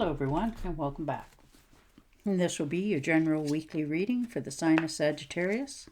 Hello everyone and welcome back. And this will be your general weekly reading for the sign of Sagittarius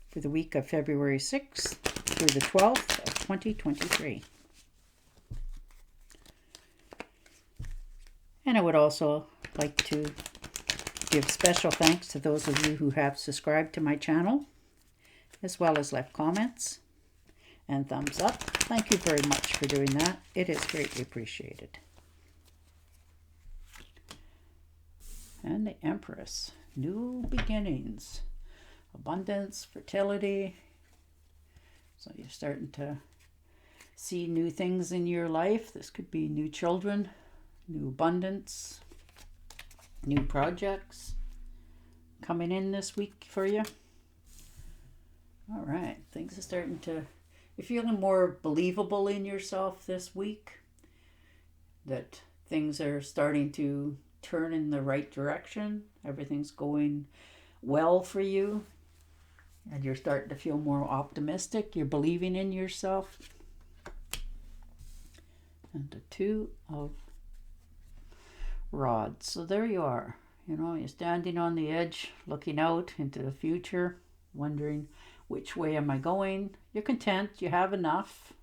for the week of February 6th through the 12th of 2023. And I would also like to give special thanks to those of you who have subscribed to my channel, as well as left comments and thumbs up. Thank you very much for doing that. It is greatly appreciated. And the Empress, new beginnings, abundance, fertility. So you're starting to see new things in your life. This could be new children, new abundance, new projects coming in this week for you. All right, things are starting to, you're feeling more believable in yourself this week, that things are starting to turn in the right direction. Everything's going well for you, and you're starting to feel more optimistic. You're believing in yourself. And the Two of Rods. So there you are. You know, you're standing on the edge, looking out into the future, wondering which way am I going. You're content. You have enough.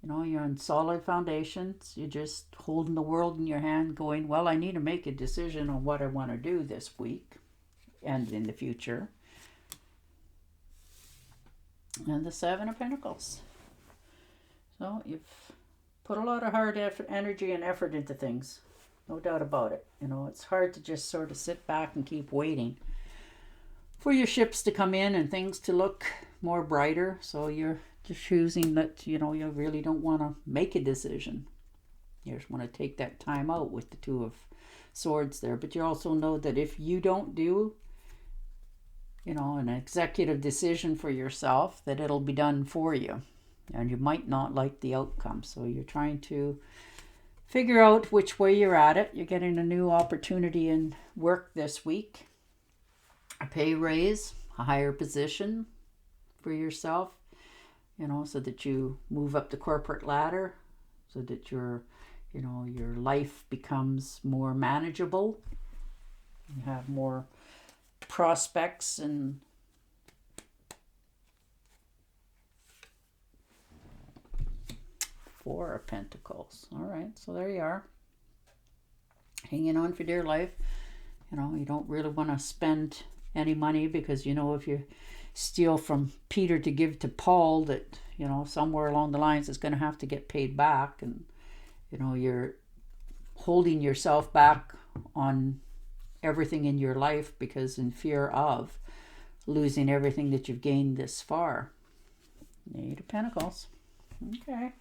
You know, you're on solid foundations. You're just holding the world in your hand going, well, I need to make a decision on what I want to do this week and in the future. And the Seven of Pentacles. So you've put a lot of hard energy and effort into things. No doubt about it. You know, it's hard to just sort of sit back and keep waiting for your ships to come in and things to look more brighter. So you're just choosing that, you know, you really don't want to make a decision. You just want to take that time out with the Two of Swords there. But you also know that if you don't do, you know, an executive decision for yourself, that it'll be done for you. And you might not like the outcome. So you're trying to figure out which way you're at it. You're getting a new opportunity in work this week. A pay raise, a higher position for yourself. You know, so that you move up the corporate ladder, so that your, you know, your life becomes more manageable. You have more prospects and Four of Pentacles. All right, so there you are. Hanging on for dear life. You know, you don't really want to spend any money because, you know, if you steal from Peter to give to Paul, that, you know, somewhere along the lines it's going to have to get paid back. And, you know, you're holding yourself back on everything in your life because in fear of losing everything that you've gained this far. Eight of Pentacles. Okay.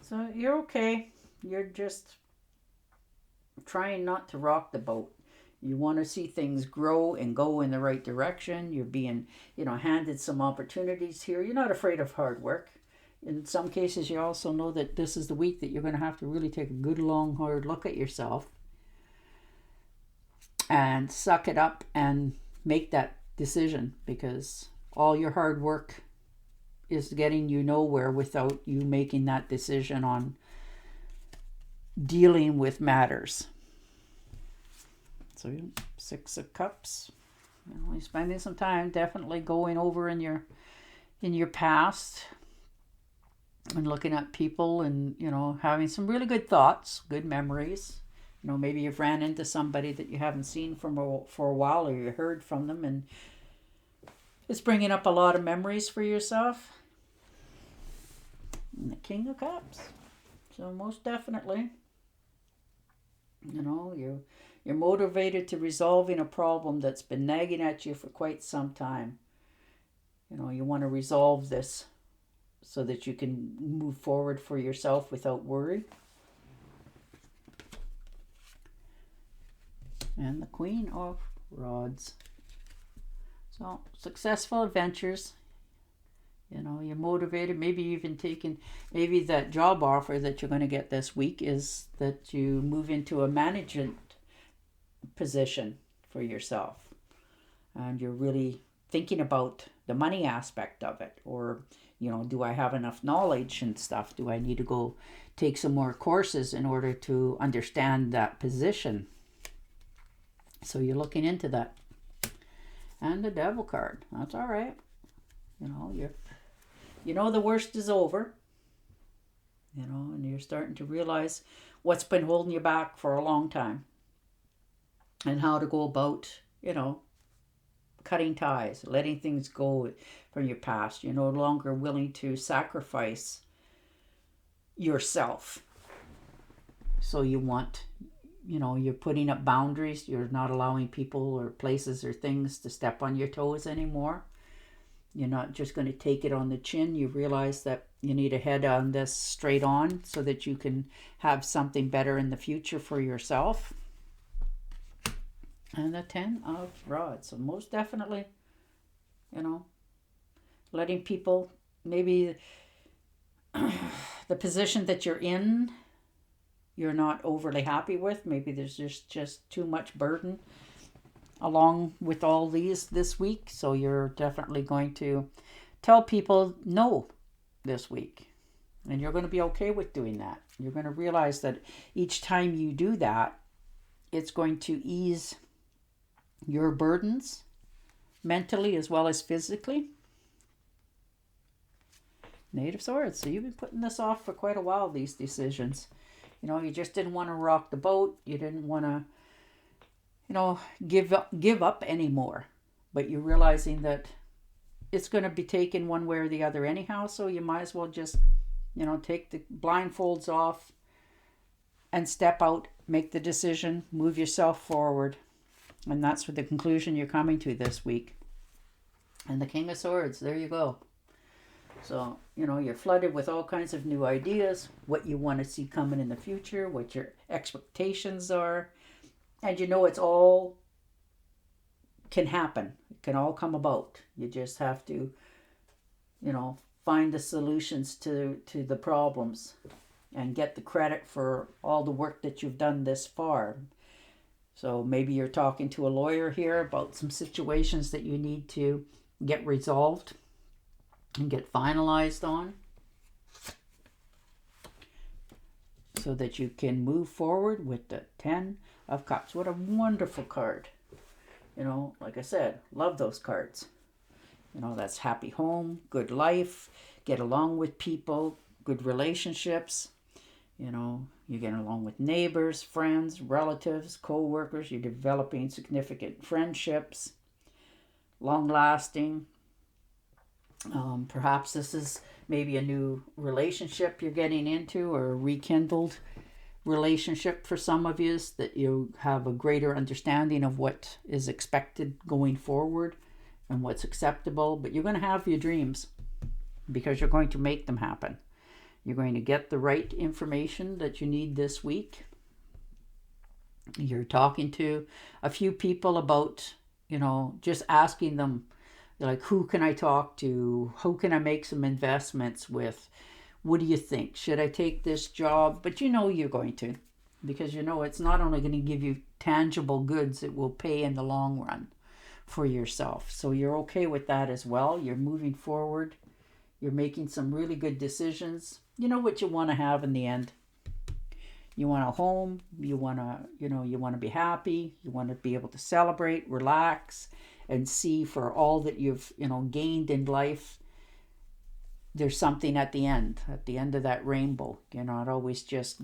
So you're okay. You're just trying not to rock the boat. You want to see things grow and go in the right direction. You're being, you know, handed some opportunities here. You're not afraid of hard work. In some cases, you also know that this is the week that you're going to have to really take a good, long, hard look at yourself and suck it up and make that decision, because all your hard work is getting you nowhere without you making that decision on dealing with matters. So Six of Cups, you know, you're spending some time definitely going over in your past and looking at people and, you know, having some really good thoughts, good memories. You know, maybe you've ran into somebody that you haven't seen for a while, or you heard from them, and it's bringing up a lot of memories for yourself. And the King of Cups. So most definitely, you know, you're motivated to resolving a problem that's been nagging at you for quite some time. You know, you want to resolve this so that you can move forward for yourself without worry. And the Queen of Rods. So successful adventures. You know, you're motivated. Maybe even taking, maybe that job offer that you're going to get this week is that you move into a management position for yourself. And you're really thinking about the money aspect of it. Or You know, do I have enough knowledge and stuff? Do I need to go take some more courses in order to understand that position? So you're looking into that. And the Devil card. That's all right. You know, the worst is over. You know, and you're starting to realize what's been holding you back for a long time. And how to go about, you know, cutting ties, letting things go from your past. You're no longer willing to sacrifice yourself. So you want, you know, you're putting up boundaries. You're not allowing people or places or things to step on your toes anymore. You're not just going to take it on the chin. You realize that you need to head on this straight on so that you can have something better in the future for yourself. And the 10 of Rods. So most definitely, you know, letting people, maybe the position that you're in, you're not overly happy with. Maybe there's just too much burden along with all these this week. So you're definitely going to tell people no this week. And you're going to be okay with doing that. You're going to realize that each time you do that, it's going to ease your burdens mentally as well as physically. Knight of Swords. So you've been putting this off for quite a while, these decisions. You know, you just didn't want to rock the boat. You didn't want to, you know, give up anymore. But you're realizing that it's going to be taken one way or the other anyhow. So you might as well just, you know, take the blindfolds off and step out, make the decision, move yourself forward. And that's what the conclusion you're coming to this week. And the King of Swords, there you go. So, you know, you're flooded with all kinds of new ideas, what you want to see coming in the future, what your expectations are. And you know it's all can happen. It can all come about. You just have to, you know, find the solutions to the problems and get the credit for all the work that you've done this far. So maybe you're talking to a lawyer here about some situations that you need to get resolved and get finalized on so that you can move forward with the 10 of Cups. What a wonderful card. You know, like I said, love those cards. You know, that's happy home, good life, get along with people, good relationships. You know, you're getting along with neighbors, friends, relatives, co-workers. You're developing significant friendships, long-lasting. Perhaps this is maybe a new relationship you're getting into, or a rekindled relationship for some of you, that you have a greater understanding of what is expected going forward and what's acceptable. But you're going to have your dreams because you're going to make them happen. You're going to get the right information that you need this week. You're talking to a few people about, you know, just asking them, like, who can I talk to? Who can I make some investments with? What do you think? Should I take this job? But you know you're going to, because you know it's not only going to give you tangible goods, it will pay in the long run for yourself. So you're okay with that as well. You're moving forward. You're making some really good decisions. You know what you want to have in the end. You want a home. You want to, you know, you want to be happy. You want to be able to celebrate, relax, and see for all that you've, you know, gained in life. There's something at the end of that rainbow. You're not always just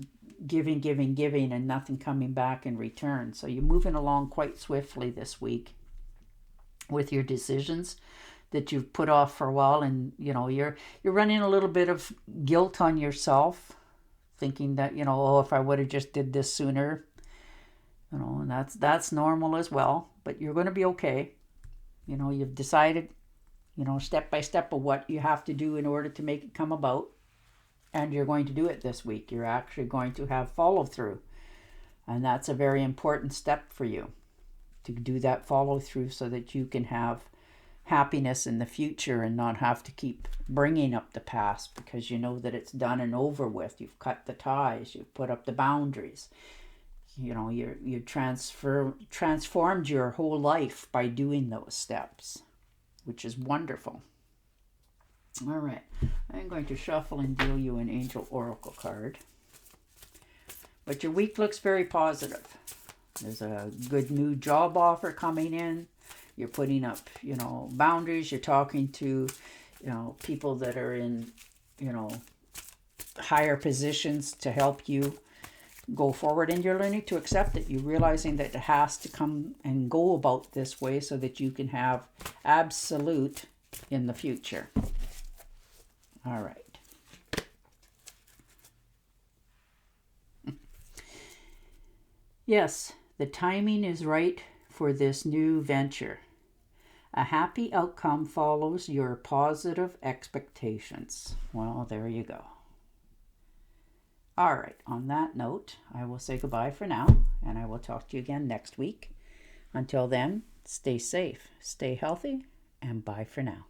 giving, and nothing coming back in return. So you're moving along quite swiftly this week with your decisions that you've put off for a while, and you know you're running a little bit of guilt on yourself, thinking that, you know, oh, if I would have just did this sooner, you know, and that's normal as well. But you're going to be okay. You know, you've decided, you know, step by step of what you have to do in order to make it come about, and you're going to do it this week. You're actually going to have follow through, and that's a very important step for you, to do that follow through so that you can have happiness in the future and not have to keep bringing up the past, because you know that it's done and over with. You've cut the ties, you've put up the boundaries. You know, you transformed your whole life by doing those steps, which is wonderful. All right. I'm going to shuffle and deal you an Angel Oracle card. But your week looks very positive. There's a good new job offer coming in. You're putting up, you know, boundaries. You're talking to, you know, people that are in, you know, higher positions to help you go forward, and you're learning to accept it. You're realizing that it has to come and go about this way so that you can have absolute in the future. All right. Yes, the timing is right for this new venture. A happy outcome follows your positive expectations. Well, there you go. All right, on that note, I will say goodbye for now, and I will talk to you again next week. Until then, stay safe, stay healthy, and bye for now.